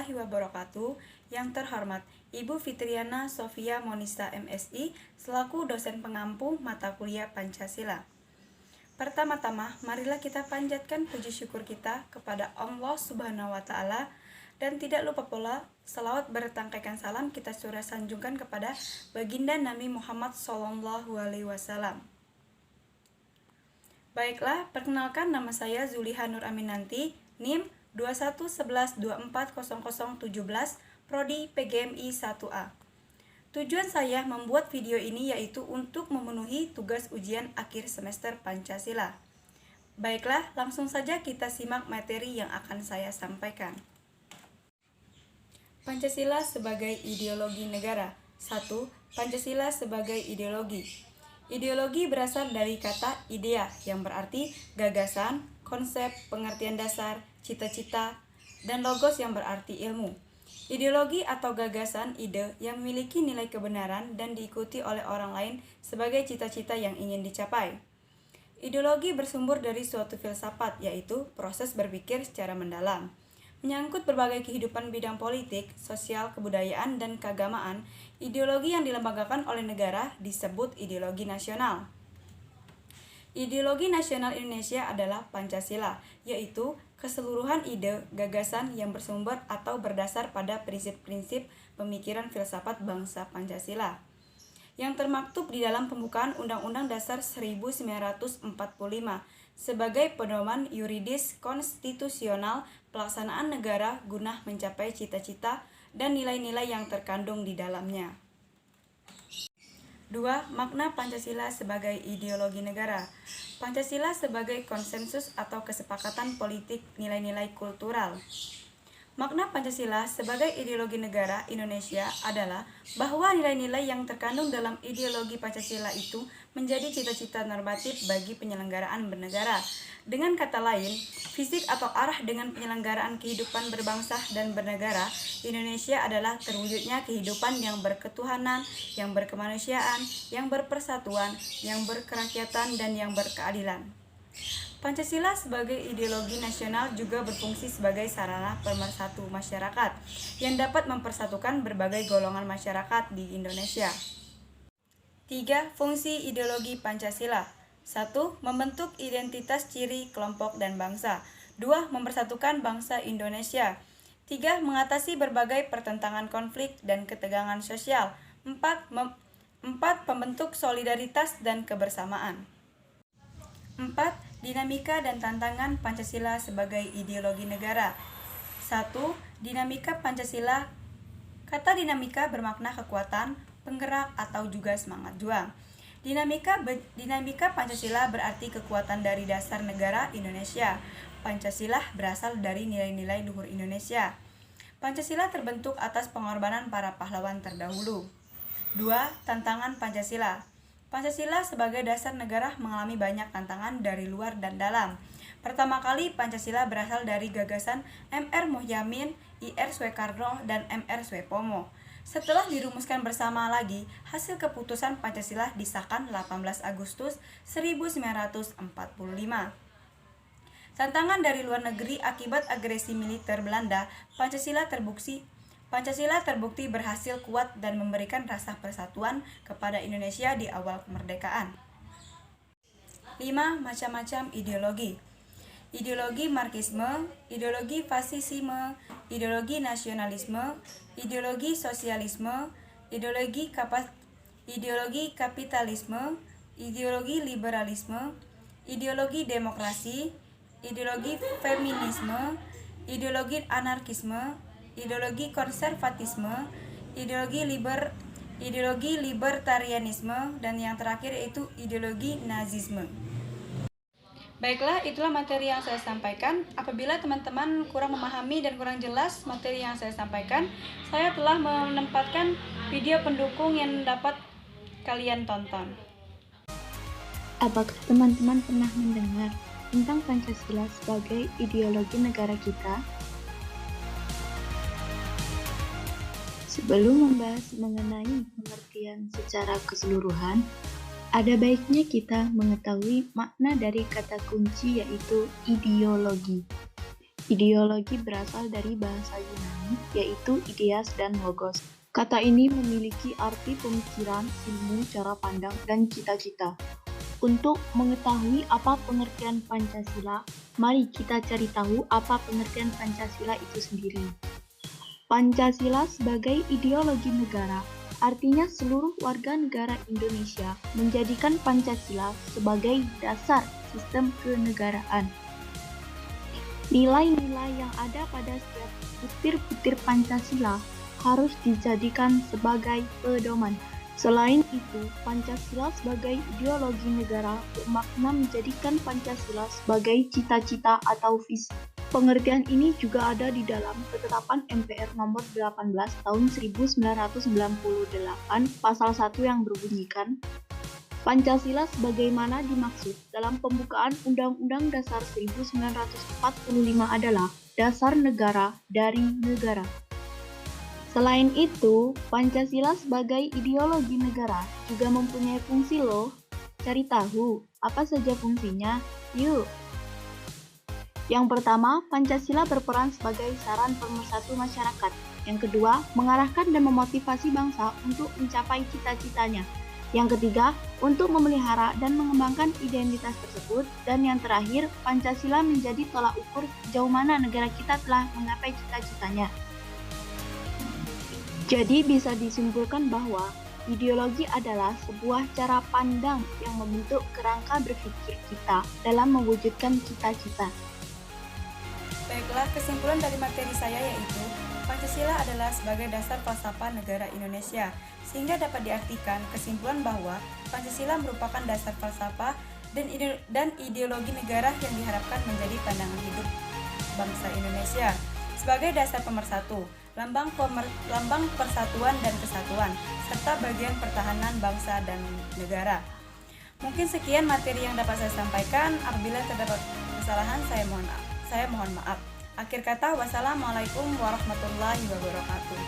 warahmatullahi wabarakatuh. Yang terhormat Ibu Fitriana Sofia Monisa MSI selaku dosen pengampu mata kuliah Pancasila. Pertama-tama, marilah kita panjatkan puji syukur kita kepada Allah Subhanahu wa Ta'ala, dan tidak lupa pula salawat bertangkaikan salam kita surah sanjungkan kepada baginda Nabi Muhammad SAW. Baiklah, perkenalkan, nama saya Zuliha Nur Aminanti, NIM 2111240017, Prodi PGMI 1A. Tujuan saya membuat video ini yaitu untuk memenuhi tugas ujian akhir semester Pancasila. Baiklah, langsung saja kita simak materi yang akan saya sampaikan. Pancasila sebagai ideologi negara. 1. Pancasila sebagai ideologi. Ideologi berasal dari kata idea yang berarti gagasan, konsep, pengertian dasar, cita-cita, dan logos yang berarti ilmu. Ideologi atau gagasan ide yang memiliki nilai kebenaran dan diikuti oleh orang lain sebagai cita-cita yang ingin dicapai. Ideologi bersumber dari suatu filsafat, yaitu proses berpikir secara mendalam. Menyangkut berbagai kehidupan bidang politik, sosial, kebudayaan, dan keagamaan, ideologi yang dilembagakan oleh negara disebut ideologi nasional. Ideologi nasional Indonesia adalah Pancasila, yaitu keseluruhan ide, gagasan yang bersumber atau berdasar pada prinsip-prinsip pemikiran filsafat bangsa Pancasila, yang termaktub di dalam pembukaan Undang-Undang Dasar 1945 sebagai pedoman yuridis konstitusional pelaksanaan negara guna mencapai cita-cita dan nilai-nilai yang terkandung di dalamnya. 2. Makna Pancasila sebagai ideologi negara. Pancasila sebagai konsensus atau kesepakatan politik nilai-nilai kultural. Makna Pancasila sebagai ideologi negara Indonesia adalah bahwa nilai-nilai yang terkandung dalam ideologi Pancasila itu menjadi cita-cita normatif bagi penyelenggaraan bernegara. Dengan kata lain, fisik atau arah dengan penyelenggaraan kehidupan berbangsa dan bernegara, Indonesia adalah terwujudnya kehidupan yang berketuhanan, yang berkemanusiaan, yang berpersatuan, yang berkerakyatan, dan yang berkeadilan. Pancasila sebagai ideologi nasional juga berfungsi sebagai sarana pemersatu masyarakat yang dapat mempersatukan berbagai golongan masyarakat di Indonesia. 3. Fungsi ideologi Pancasila. 1. Membentuk identitas ciri kelompok dan bangsa. 2. Mempersatukan bangsa Indonesia. 3. Mengatasi berbagai pertentangan konflik dan ketegangan sosial. 4. Pembentuk solidaritas dan kebersamaan. 4. Dinamika dan tantangan Pancasila sebagai ideologi negara. 1. Dinamika Pancasila. Kata dinamika bermakna kekuatan, penggerak, atau juga semangat juang. Dinamika Pancasila berarti kekuatan dari dasar negara Indonesia. Pancasila berasal dari nilai-nilai luhur Indonesia. Pancasila terbentuk atas pengorbanan para pahlawan terdahulu. 2. Tantangan Pancasila. Pancasila sebagai dasar negara mengalami banyak tantangan dari luar dan dalam. Pertama kali, Pancasila berasal dari gagasan M.R. Muhyamin, I.R. Soekarno, dan M.R. Soepomo. Setelah dirumuskan bersama lagi, hasil keputusan Pancasila disahkan 18 Agustus 1945. Tantangan dari luar negeri akibat agresi militer Belanda, Pancasila terbukti berhasil kuat dan memberikan rasa persatuan kepada Indonesia di awal kemerdekaan. 5. Macam-macam ideologi. Ideologi Marxisme, ideologi fasisme, ideologi nasionalisme, ideologi sosialisme, ideologi kapitalisme, ideologi liberalisme, ideologi demokrasi, ideologi feminisme, ideologi anarkisme, ideologi konservatisme, ideologi libertarianisme, dan yang terakhir yaitu ideologi nazisme. Baiklah, itulah materi yang saya sampaikan. Apabila teman-teman kurang memahami dan kurang jelas materi yang saya sampaikan, saya telah menempatkan video pendukung yang dapat kalian tonton. Apakah teman-teman pernah mendengar tentang Pancasila sebagai ideologi negara kita? Sebelum membahas mengenai pengertian secara keseluruhan, ada baiknya kita mengetahui makna dari kata kunci yaitu ideologi. Ideologi berasal dari bahasa Yunani, yaitu ideas dan logos. Kata ini memiliki arti pemikiran, ilmu, cara pandang, dan cita-cita. Untuk mengetahui apa pengertian Pancasila, mari kita cari tahu apa pengertian Pancasila itu sendiri. Pancasila sebagai ideologi negara, artinya seluruh warga negara Indonesia menjadikan Pancasila sebagai dasar sistem kenegaraan. Nilai-nilai yang ada pada setiap butir-butir Pancasila harus dijadikan sebagai pedoman. Selain itu, Pancasila sebagai ideologi negara bermakna menjadikan Pancasila sebagai cita-cita atau visi. Pengertian ini juga ada di dalam Ketetapan MPR Nomor 18 Tahun 1998 Pasal 1 yang berbunyikan, Pancasila sebagaimana dimaksud dalam pembukaan Undang-Undang Dasar 1945 adalah dasar negara dari negara. Selain itu, Pancasila sebagai ideologi negara juga mempunyai fungsi loh. Cari tahu, apa saja fungsinya? Yuk! Yang pertama, Pancasila berperan sebagai saran pemersatu masyarakat. Yang kedua, mengarahkan dan memotivasi bangsa untuk mencapai cita-citanya. Yang ketiga, untuk memelihara dan mengembangkan identitas tersebut. Dan yang terakhir, Pancasila menjadi tolak ukur sejauh mana negara kita telah menggapai cita-citanya. Jadi bisa disimpulkan bahwa ideologi adalah sebuah cara pandang yang membentuk kerangka berpikir kita dalam mewujudkan cita-cita. Baiklah, kesimpulan dari materi saya yaitu Pancasila adalah sebagai dasar falsafah negara Indonesia, sehingga dapat diartikan kesimpulan bahwa Pancasila merupakan dasar falsafah dan ideologi negara yang diharapkan menjadi pandangan hidup bangsa Indonesia sebagai dasar pemersatu, lambang persatuan dan kesatuan, serta bagian pertahanan bangsa dan negara. Mungkin sekian materi yang dapat saya sampaikan. Apabila terdapat kesalahan, saya mohon maaf. Akhir kata, wassalamualaikum warahmatullahi wabarakatuh.